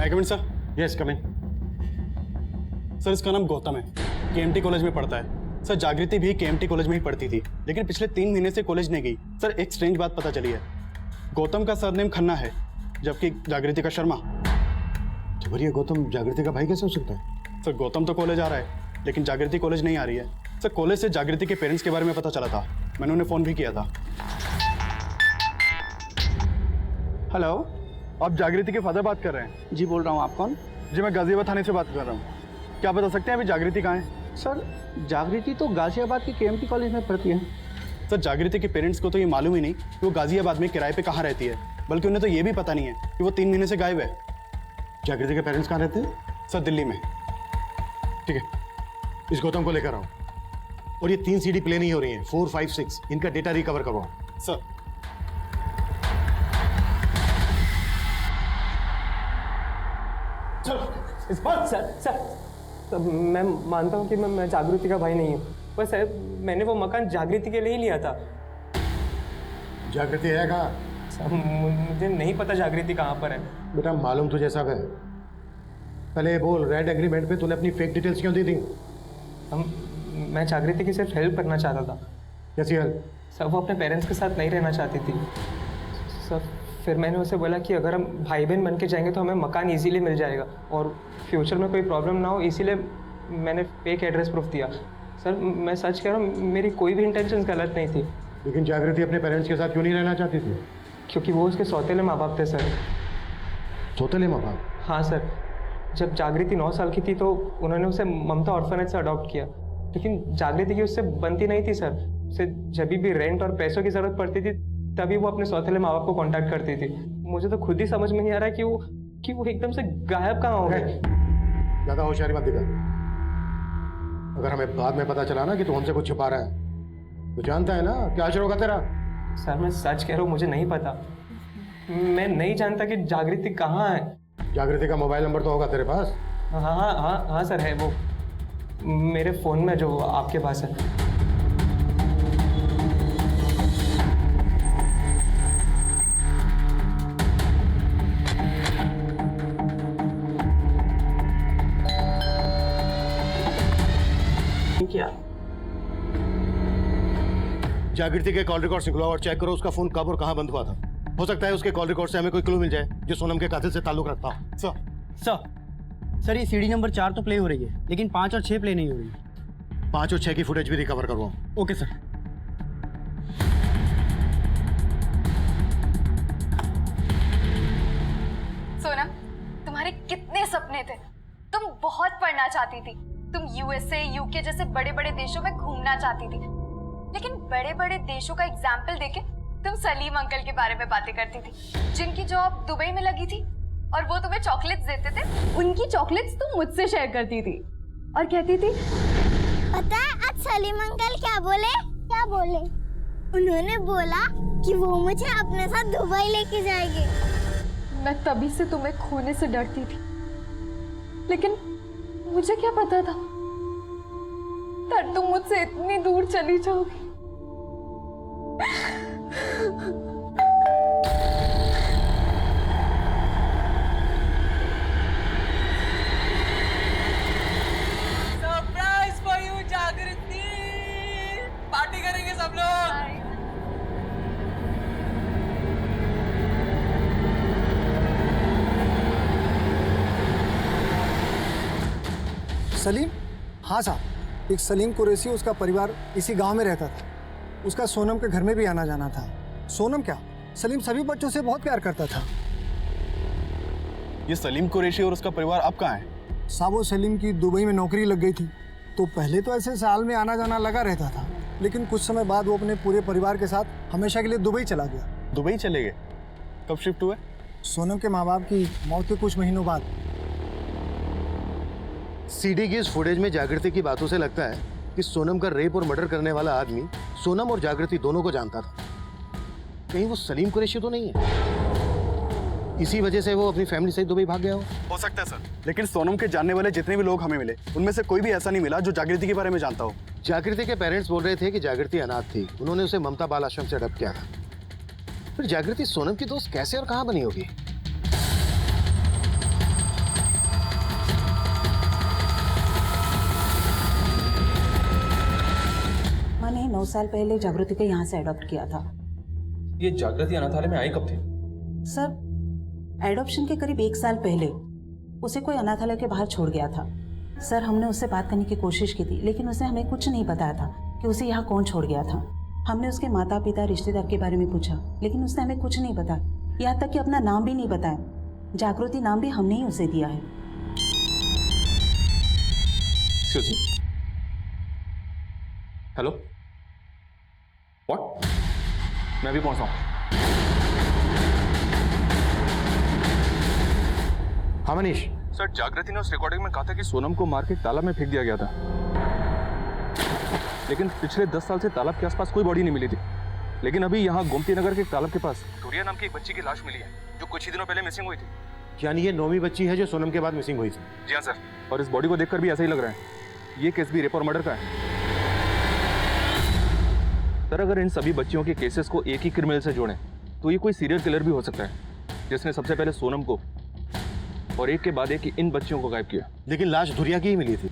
Speaker 5: Come in sir.
Speaker 2: Yes come in.
Speaker 5: Sir, इसका नाम गौतम है, केएमटी कॉलेज में पढ़ता है। सर, जागृति भी केएमटी कॉलेज में ही पढ़ती थी, लेकिन पिछले 3 महीने से कॉलेज नहीं गई। सर, एक स्ट्रेंज बात पता चली है, गौतम का सरनेम खन्ना है जबकि जागृति का शर्मा।
Speaker 2: तो ये गौतम जागृति का भाई कैसे हो सकता है?
Speaker 5: सर, गौतम तो कॉलेज आ रहा है लेकिन जागृति कॉलेज नहीं आ रही है। सर, कॉलेज से जागृति के पेरेंट्स के बारे में पता चला था, मैंने उन्हें फ़ोन भी किया था।
Speaker 14: हेलो,
Speaker 5: आप जागृति के फादर बात कर रहे हैं?
Speaker 14: जी बोल रहा हूँ। आप कौन?
Speaker 5: जी, मैं गाजियाबाद थाने से बात कर रहा हूँ। क्या बता सकते हैं अभी जागृति कहाँ है?
Speaker 14: सर, जागृति तो गाजियाबाद के केएमटी कॉलेज में पढ़ती है।
Speaker 5: सर, जागृति के पेरेंट्स को तो ये मालूम ही नहीं कि वो गाजियाबाद में किराए पे कहाँ रहती है, बल्कि उन्हें तो ये भी पता नहीं है कि वो 3 महीने से गायब है।
Speaker 2: जागृति के पेरेंट्स कहाँ रहते हैं?
Speaker 5: सर, दिल्ली में।
Speaker 2: ठीक है, इस गौतम को लेकर आओ और ये 3 सीडी प्ले नहीं हो रही हैं, 4, 5, 6, इनका डेटा रिकवर करवाओ।
Speaker 5: सर।
Speaker 12: सर, मैं मानता हूँ कि मैं जागृति का भाई नहीं हूँ, पर सर मैंने वो मकान जागृति के लिए ही लिया था।
Speaker 2: जागृति है कहाँ?
Speaker 12: सर, मुझे नहीं पता जागृति कहाँ पर है।
Speaker 2: बेटा, मालूम तुझे सब है, पहले ये बोल, रेड एग्रीमेंट पे तूने अपनी फेक डिटेल्स क्यों दी थी?
Speaker 12: मैं जागृति की सिर्फ हेल्प करना चाहता था।
Speaker 2: कैसी हेल्प?
Speaker 12: सर, वो अपने पेरेंट्स के साथ नहीं रहना चाहती थी। सर, फिर मैंने उसे बोला कि अगर हम भाई बहन बन के जाएंगे तो हमें मकान इजीली मिल जाएगा और फ्यूचर में कोई प्रॉब्लम ना हो, इसीलिए मैंने फेक एड्रेस प्रूफ दिया। सर, मैं सच कह रहा हूँ, मेरी कोई भी इंटेंशन गलत नहीं थी।
Speaker 2: लेकिन जागृति अपने पेरेंट्स के साथ क्यों नहीं रहना चाहती थी?
Speaker 12: क्योंकि वो उसके सौतेले माँ बाप थे सर।
Speaker 2: सौतेले माँ बाप?
Speaker 12: हाँ सर, जब जागृति 9 साल की थी तो उन्होंने उसे ममता ऑर्फनेज से अडॉप्ट किया, लेकिन जागृति की उससे बनती नहीं थी सर। उसे जब भी रेंट और पैसों की ज़रूरत पड़ती थी तभी वो अपने सौतेले माँ बाप को कांटेक्ट करती थी। मुझे तो खुद ही समझ में नहीं आ रहा है कि वो एकदम से गायब कहाँ हो गए।
Speaker 2: ज़्यादा होशियारी मत दिखा। अगर हमें बाद में पता चला ना कि तू हमसे कुछ छुपा रहा है तो जानता है ना क्या आशर होगा तेरा।
Speaker 12: सर, मैं सच कह रहा हूँ, मुझे नहीं पता। मैं नहीं जानता कि जागृति कहाँ है।
Speaker 2: जागृति का मोबाइल नंबर तो होगा तेरे पास?
Speaker 12: हाँ हाँ हाँ हाँ सर, है वो। मेरे फ़ोन में जो आपके पास है।
Speaker 8: क्या
Speaker 2: जागृति के कॉल रिकॉर्ड निकलो और चेक करो उसका फोन कब और कहां बंद हुआ था। हो सकता है उसके कॉल रिकॉर्ड से हमें कोई क्लू मिल जाए जो सोनम के कातिल से ताल्लुक रखता हो।
Speaker 7: सर ये सीडी नंबर 4 तो प्ले हो रही है, लेकिन 5 और 6 प्ले नहीं हो रही।
Speaker 2: 5 और 6 की फुटेज भी रिकवर करवाओ।
Speaker 7: Okay sir.
Speaker 1: सोनम, तुम्हारे कितने सपने थे। तुम बहुत पढ़ना चाहती थी। तुम यूएसए, यूके जैसे बड़े बड़े देशों में घूमना चाहती थी, लेकिन बड़े बड़े देशों का एग्जाम्पल देके तुम सलीम अंकल के बारे में बातें करती थी, जिनकी जॉब दुबई में लगी थी और वो तुम्हें चॉकलेट्स देते थे। उनकी चॉकलेट्स तुम मुझसे शेयर करती थी और कहती थी,
Speaker 15: पता है आज सलीम अंकल क्या बोले? क्या बोले? उन्होंने बोला कि वो मुझे अपने साथ दुबई लेके जाएंगे।
Speaker 1: मैं तभी से तुम्हें खोने से डरती थी, लेकिन मुझे क्या पता था तुम मुझसे इतनी दूर चली जाओगी।
Speaker 16: सरप्राइज फॉर यू जागृति, पार्टी करेंगे सब लोग।
Speaker 11: सलीम? हाँ साहब, एक सलीम कुरैशी, उसका परिवार इसी गांव में रहता था। उसका सोनम के घर में भी आना जाना था। सोनम क्या, सलीम सभी बच्चों से बहुत प्यार करता था।
Speaker 5: ये सलीम कुरैशी और उसका परिवार अब कहाँ है?
Speaker 11: साहब वो सलीम की दुबई में नौकरी लग गई थी, तो पहले तो ऐसे साल में आना जाना लगा रहता था, लेकिन कुछ समय बाद वो अपने पूरे परिवार के साथ हमेशा के लिए दुबई चला गया।
Speaker 5: दुबई चले गए? कब शिफ्ट हुए?
Speaker 11: सोनम के माँ बाप की मौत के कुछ महीनों बाद।
Speaker 2: सीडी की इस फुटेज में जागृति की बातों से लगता है कि सोनम का रेप और मर्डर करने वाला आदमी सोनम और जागृति दोनों को जानता था। कहीं वो सलीम कुरैशी तो नहीं है? इसी वजह से वो अपनी फैमिली सहित दुबई भाग गया
Speaker 5: हो सकता है सर, लेकिन सोनम के जानने वाले जितने भी लोग हमें मिले, उनमें से कोई भी ऐसा नहीं मिला जो जागृति के बारे में जानता हो।
Speaker 2: जागृति के पेरेंट्स बोल रहे थे कि जागृति अनाथ थी, उन्होंने उसे ममता बाल आश्रम से अडॉप्ट किया था। फिर जागृति सोनम की दोस्त कैसे और कहां बनी होगी?
Speaker 17: मैंने 9 साल पहले जागृति को यहाँ से अडॉप्ट किया था।
Speaker 4: ये जागृति अनाथालय में आई कब थी?
Speaker 17: सर, एडॉप्शन के करीब 1 साल पहले उसे कोई अनाथालय के बाहर छोड़ गया था। सर, हमने उससे बात करने की कोशिश की थी, लेकिन उसने हमें कुछ नहीं बताया था कि उसे यहाँ कौन छोड़ गया था। हमने उसके माता पिता रिश्तेदार के बारे में पूछा, लेकिन उसने हमें कुछ नहीं बताया, यहाँ तक कि अपना नाम भी नहीं बताया। जागृति नाम भी हमने ही उसे दिया है।
Speaker 4: Hello, what? मैं अभी पहुंचा हूं।
Speaker 2: हाँ मनीष।
Speaker 4: सर, जागृति ने उस रिकॉर्डिंग में कहा था कि सोनम को मार के तालाब में फेंक दिया गया था, लेकिन पिछले 10 साल से तालाब के आसपास कोई बॉडी नहीं मिली थी। लेकिन अभी यहाँ गोमती नगर के तालाब के पास तुरिया नाम की एक बच्ची की लाश मिली है, जो कुछ ही दिनों पहले मिसिंग हुई थी।
Speaker 2: यानी ये 9वीं बच्ची है जो सोनम के बाद मिसिंग हुई थी?
Speaker 4: जी हाँ सर, और इस बॉडी को देखकर भी ऐसा ही लग रहा है। ये केस भी रेप और मर्डर का है। सर, अगर इन सभी बच्चियों के केसेस को एक ही क्रिमिनल से जोड़ें तो ये कोई सीरियल किलर भी हो सकता है, जिसने सबसे पहले सोनम को और एक के बाद एक इन बच्चियों को गायब किया।
Speaker 2: लेकिन लाश धुरिया की ही मिली थी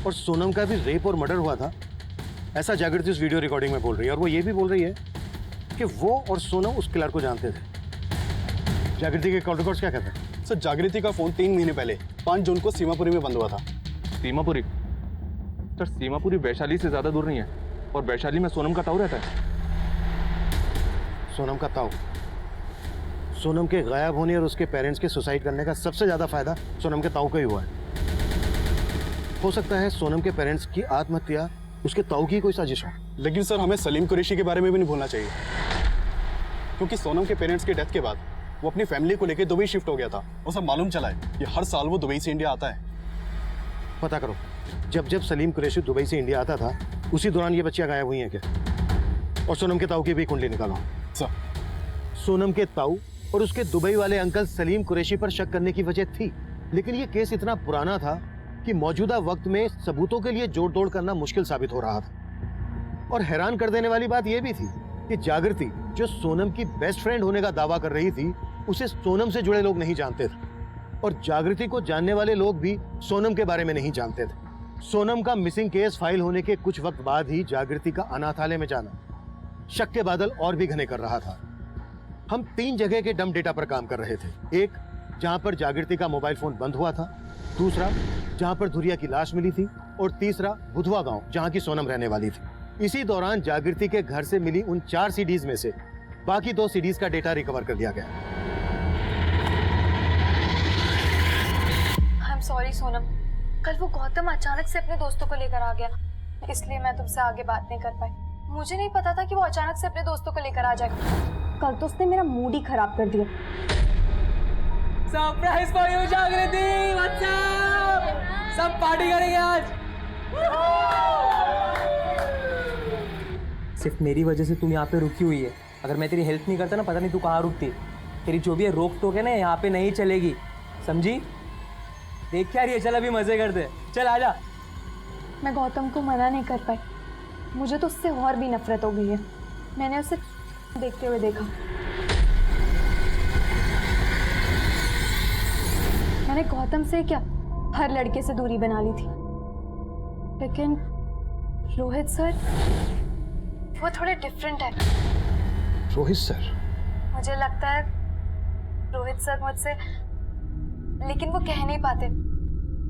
Speaker 2: और सोनम का भी रेप और मर्डर हुआ था, ऐसा जागृति उस वीडियो रिकॉर्डिंग में बोल रही है। और वो ये भी बोल रही है कि वो और सोनम उस किलर को जानते थे। जागृति के कॉल रिकॉर्ड्स क्या कहते हैं?
Speaker 5: सर, जागृति का फोन 3 महीने पहले 5 जून को सीमापुरी में बंद हुआ था।
Speaker 4: सीमापुरी? सर, सीमापुरी वैशाली से ज्यादा दूर नहीं है, और वैशाली में सोनम का ताऊ रहता है।
Speaker 2: सोनम का ताऊ? सोनम के गायब होने और उसके पेरेंट्स के सुसाइड करने का सबसे ज्यादा फायदा सोनम के ताऊ को ही हुआ है। हो सकता है सोनम के पेरेंट्स की आत्महत्या उसके ताऊ की कोई साजिश हो।
Speaker 5: लेकिन सर, हमें सलीम कुरैशी के बारे में भी नहीं भूलना चाहिए, क्योंकि सोनम के पेरेंट्स की डेथ के बाद वो अपनी फैमिली को लेकर दुबई शिफ्ट हो गया था। उसे मालूम चला है कि हर साल वो दुबई से इंडिया आता है।
Speaker 2: पता करो, जब जब सलीम कुरैशी दुबई से इंडिया आता था उसी दौरान ये बच्चियां गायब हुई हैं क्या? और सोनम के ताऊ की भी कुंडली निकालो।
Speaker 5: सर,
Speaker 2: सोनम के ताऊ और उसके दुबई वाले अंकल सलीम कुरैशी पर शक करने की वजह थी, लेकिन ये केस इतना पुराना था कि मौजूदा वक्त में सबूतों के लिए जोड़ तोड़ करना मुश्किल साबित हो रहा था। और हैरान कर देने वाली बात यह भी थी कि जागृति, जो सोनम की बेस्ट फ्रेंड होने का दावा कर रही थी, उसे सोनम से जुड़े लोग नहीं जानते थे। और जागृति को जानने वाले लोग भी सोनम के बारे में नहीं जानते थे। सोनम का मिसिंग केस फाइल होने के कुछ वक्त बाद ही जागृति का अनाथालय में जाना शक के बादल और भी घने कर रहा था। हम 3 जगह के डम डेटा पर काम कर रहे थे। एक, जहां पर जागृति का मोबाइल फोन बंद हुआ था। दूसरा, जहां पर धुरिया की लाश मिली थी। और तीसरा, बुधवा गांव, जहां की सोनम रहने वाली थी। इसी दौरान जागृति के घर से मिली उन 4 सीडीज में से बाकी 2 सीडीज का डेटा रिकवर कर लिया गया।
Speaker 1: आई एम सॉरी सोनम, कल वो गौतम अचानक से अपने दोस्तों को लेकर आ गया, इसलिए मैं तुमसे आगे बात नहीं कर पाई। मुझे नहीं पता था कि वो अचानक से अपने दोस्तों को लेकर आ जाएगा। कल तो उसने मेरा मूड ही खराब कर दिया।
Speaker 16: सरप्राइज फॉर यू जागृति, व्हाट्स अप? सब पार्टी करेंगे आज।
Speaker 12: सिर्फ मेरी वजह से तुम यहाँ पे रुकी हुई है। अगर मैं तेरी हेल्प नहीं करता ना, पता नहीं तू कहाँ रुकती। तेरी जो भी है रोक टोक है ना, यहाँ पे नहीं चलेगी, समझी? देख क्या रही है, चल अभी मजे करते, चल आजा।
Speaker 1: मैं गौतम को मना नहीं कर पाई। मुझे तो उससे और भी नफरत हो गई है। मैंने उसे देखते हुए देखा। मैंने गौतम से क्या, हर लड़के से दूरी बना ली थी। लेकिन रोहित सर, वो थोड़े डिफरेंट है।
Speaker 2: रोहित सर? मुझे
Speaker 1: लगता है रोहित सर मुझसे, लेकिन वो कह नहीं पाते,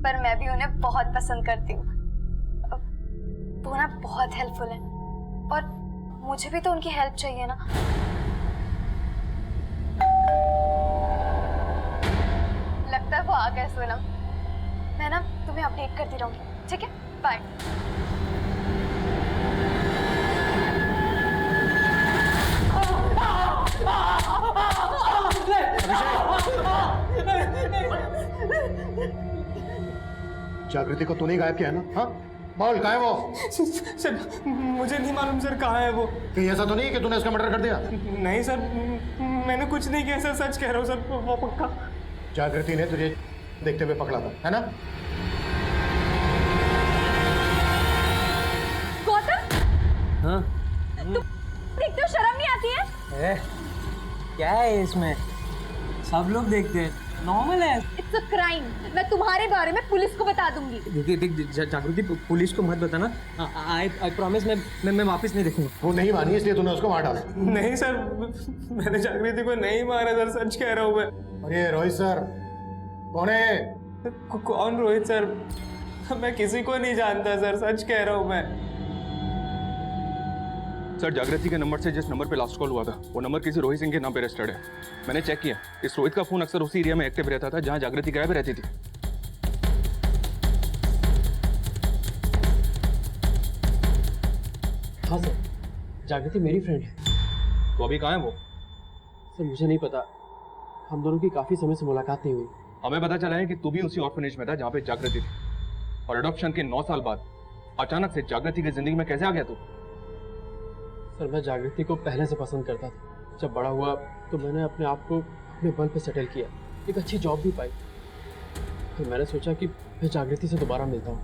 Speaker 1: पर मैं भी उन्हें बहुत पसंद करती हूँ। वो ना बहुत हेल्पफुल है और मुझे भी तो उनकी हेल्प चाहिए ना। लगता है वो आ गए सोनम। मैं ना तुम्हें अपडेट करती रहूंगी, ठीक है? बाय।
Speaker 2: जागृति को तूने गायब किया है ना? हाँ, बोल, कहाँ है वो?
Speaker 12: सर मुझे नहीं मालूम सर, कहाँ है वो?
Speaker 2: कहीं ऐसा तो नहीं कि तूने उसका मर्डर कर दिया?
Speaker 12: नहीं सर, मैंने कुछ नहीं किया सर, सच कह रहा हूँ सर, वो पक्का।
Speaker 2: जागृति ने तुझे देखते हुए पकड़ा था, है ना?
Speaker 1: गौतम,
Speaker 12: हाँ?
Speaker 1: तुम देखते हो, शर्म नहीं आती है?
Speaker 12: क्या है इसमें? सब लोग देखते हैं, नॉर्मल है।
Speaker 1: It's a crime. मैं तुम्हारे बारे में पुलिस को बता दूंगी।
Speaker 12: देख जागृति, पुलिस को मत बताना। आई प्रॉमिस, मैं वापस नहीं देखूंगा।
Speaker 2: वो नहीं मानी इसलिए तूने उसको मार डाला?
Speaker 12: नहीं सर, मैंने जागृति को नहीं मारा सर, सच कह रहा हूँ मैं।
Speaker 2: अरे रोहित सर, कौन है?
Speaker 12: कौन रोहित सर? मैं किसी को नहीं जानता सर, सच कह रहा हूँ मैं।
Speaker 4: सर, जागृति के नंबर से जिस नंबर पे लास्ट कॉल हुआ था, वो नंबर किसी रोहित सिंह के नाम पे रजिस्टर्ड है। मैंने चेक किया, इस रोहित का फोन अक्सर उसी एरिया में एक्टिव रहता था जहां जागृति गायब रहती थी।
Speaker 6: हाँ सर, जागृति मेरी फ्रेंड है।
Speaker 4: तो अभी कहाँ है वो?
Speaker 6: सर मुझे नहीं पता, हम दोनों की काफ़ी समय से मुलाकात नहीं हुई।
Speaker 4: हमें पता चला है कि तू भी उसी ऑर्फनेज में था जहाँ पे जागृति थी, और अडॉप्शन के 9 साल बाद अचानक से जागृति की जिंदगी में कैसे आ गया तू?
Speaker 6: सर मैं जागृति को पहले से पसंद करता था। जब बड़ा हुआ तो मैंने अपने आप को अपने बल पे सेटल किया, एक अच्छी जॉब भी पाई। फिर मैंने सोचा कि मैं जागृति से दोबारा मिलता हूँ।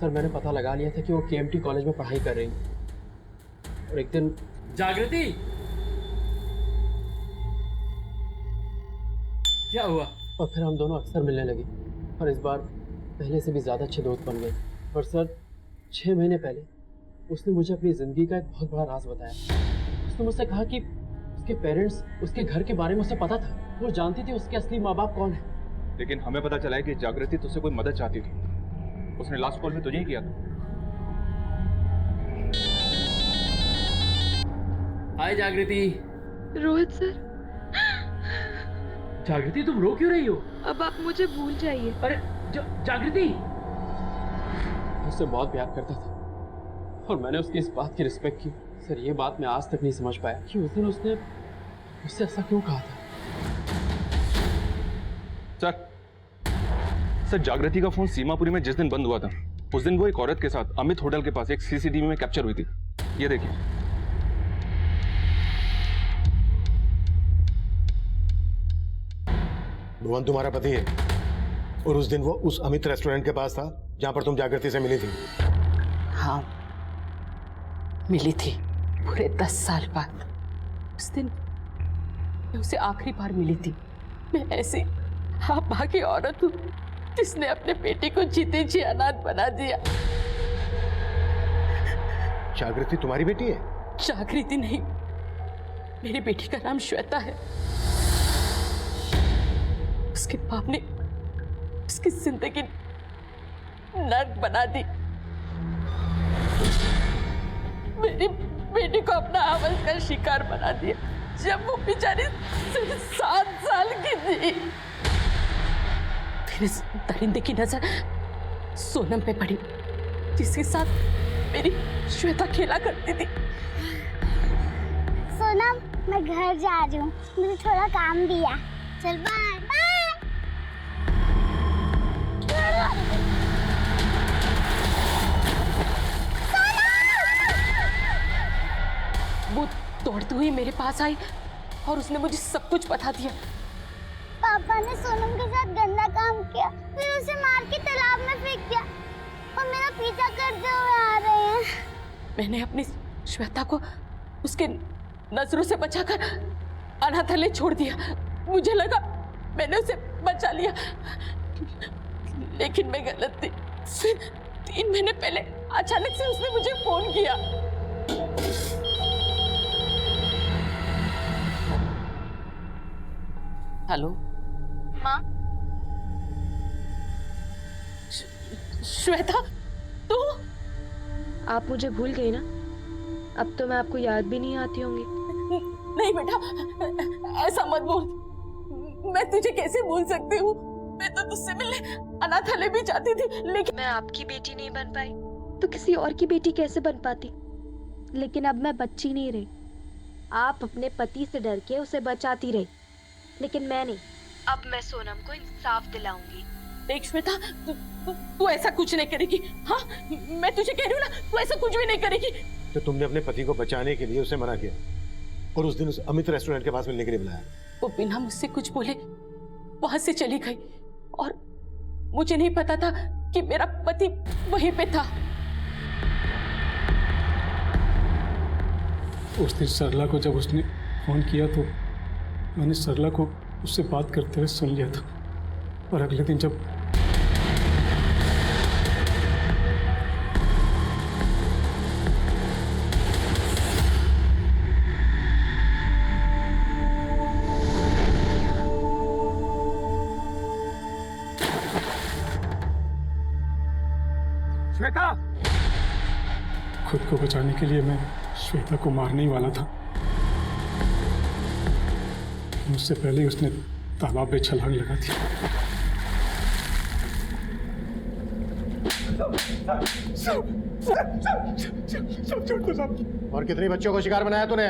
Speaker 6: सर मैंने पता लगा लिया था कि वो केएमटी कॉलेज में पढ़ाई कर रही है। और एक दिन
Speaker 9: जागृति, क्या हुआ?
Speaker 6: और फिर हम दोनों अक्सर मिलने लगे और इस बार पहले से भी ज़्यादा अच्छे दोस्त बन गए। और सर 6 महीने पहले उसने मुझे अपनी ज़िंदगी का एक बहुत बड़ा राज बताया। उसने मुझसे कहा कि उसके पेरेंट्स, उसके घर के बारे में उसे पता था। वो जानती थी उसके असली माँ बाप कौन है।
Speaker 4: लेकिन हमें पता चला है कि जागृति तुझसे कोई मदद चाहती थी। उसने लास्ट कॉल में तुझे ही किया था।
Speaker 9: हाय जागृति।
Speaker 18: रोहित सर।
Speaker 6: जागृति तुम रो क्यों रही हो?
Speaker 18: अब आप मुझे भूल जाइए।
Speaker 6: अरे जागृति, उससे बहुत प्यार करता था और मैंने उसकी इस बात की रिस्पेक्ट की। सर ये बात मैं आज तक नहीं समझ पाया कि उस दिन उसने मुझसे ऐसा क्यों कहा था।
Speaker 4: सर जागृति का फोन सीमापुरी में जिस दिन बंद हुआ था, उस दिन वो एक औरत के साथ अमित होटल के पास एक सीसीटीवी में कैप्चर हुई थी। ये देखिए।
Speaker 2: भुवन तुम्हारा पति है? और उस दिन वो उस अमित रेस्टोरेंट के पास था जहां पर तुम जागृति से मिली थी।
Speaker 13: हाँ, मिली थी पूरे 10 साल बाद। उस दिन मैं उसे आखिरी बार मिली थी। मैं ऐसी भागी औरत हूँ जिसने अपने बेटे को जीते जी अनाथ बना दिया।
Speaker 2: जागृति तुम्हारी बेटी है?
Speaker 13: जागृति नहीं, मेरी बेटी का नाम श्वेता है। उसके बाप ने उसकी जिंदगी नर्क बना दी। मेरी बेटी को अपना हवस का शिकार बना दिया जब वो बेचारी सिर्फ 7 साल की थी। फिर इस दरिंदे की नजर सोनम पे पड़ी जिसके साथ मेरी श्वेता खेला करती थी।
Speaker 15: सोनम, मैं घर जा रही हूँ, मुझे थोड़ा काम दिया। चल बाय बाय।
Speaker 13: वो दौड़ती हुई मेरे पास आई और उसने मुझे सब कुछ बता दिया।
Speaker 15: पापा ने सोनम के साथ गंदा काम किया, फिर उसे मार के तालाब में फेंक दिया और मेरा पीछा करते हुए आ रहे हैं।
Speaker 13: मैंने अपनी श्वेता को उसके नजरों से बचाकर अनाथालय छोड़ दिया। मुझे लगा मैंने उसे बचा लिया, लेकिन मैं गलत थी। फिर 3 महीने पहले अचानक से उसने मुझे फोन किया। हेलो
Speaker 18: माँ,
Speaker 13: श्वेता, तू?
Speaker 18: आप मुझे भूल गई ना? अब तो मैं आपको याद भी नहीं आती होंगी।
Speaker 13: नहीं बेटा, ऐसा मत बोल। मैं तुझे कैसे भूल सकती हूँ? मैं तो तुझसे मिलने अनाथालय भी जाती थी, लेकिन
Speaker 18: मैं आपकी बेटी नहीं बन पाई तो किसी और की बेटी कैसे बन पाती? लेकिन अब मैं बच्ची नहीं रही। आप अपने पति से डर के उसे बचाती रही, लेकिन मैं नहीं। अब मैं सोनम को इंसाफ दिलाऊंगी।
Speaker 13: देख श्वेता, तू ऐसा कुछ नहीं करेगी। हाँ, मैं तुझे कह रही हूँ ना, तू ऐसा कुछ भी नहीं करेगी।
Speaker 2: तो तुमने अपने पति को बचाने के लिए उसे मना किया और उस दिन उस अमित रेस्टोरेंट के पास मिलने के लिए बुलाया।
Speaker 13: वो बिना मुझसे कुछ बोले वहां से चली गई और मुझे नहीं पता था कि मेरा पति वहीं पे था।
Speaker 5: उस दिन सरला को जब उसने फोन किया तो मैंने सरला को उससे बात करते हुए सुन लिया था, और अगले दिन जब
Speaker 4: श्वेता,
Speaker 5: खुद को बचाने के लिए मैं श्वेता को मारने ही वाला था। मुझसे पहले ही उसने तालाब में छलांग लगा दी।
Speaker 2: और कितने बच्चों को शिकार बनाया तूने?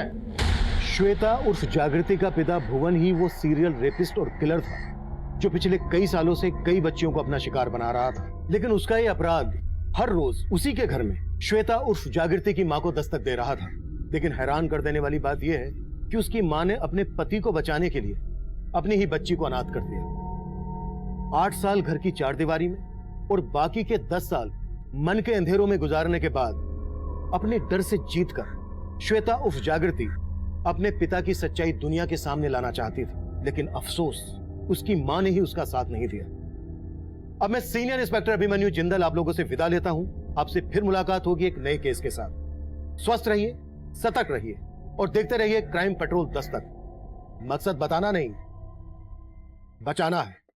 Speaker 2: श्वेता उर्फ जागृति का पिता भुवन ही वो सीरियल रेपिस्ट और किलर था जो पिछले कई सालों से कई बच्चियों को अपना शिकार बना रहा था। लेकिन उसका ये अपराध हर रोज उसी के घर में श्वेता उर्फ जागृति की मां को दस्तक दे रहा था। लेकिन हैरान कर देने वाली बात यह है कि उसकी मां ने अपने पति को बचाने के लिए अपनी ही बच्ची को अनाथ कर दिया। 8 साल घर की चारदीवारी में और बाकी के 10 साल मन के अंधेरों में गुजारने के बाद अपने डर से जीतकर श्वेता उर्फ जागृति अपने पिता की सच्चाई दुनिया के सामने लाना चाहती थी। लेकिन अफसोस, उसकी मां ने ही उसका साथ नहीं दिया। अब मैं सीनियर इंस्पेक्टर अभिमन्यु जिंदल आप लोगों से विदा लेता हूं। आपसे फिर मुलाकात होगी एक नए केस के साथ। स्वस्थ रहिए, सतर्क रहिए और देखते रहिए क्राइम पेट्रोल दस्तक। मकसद बताना नहीं, बचाना है।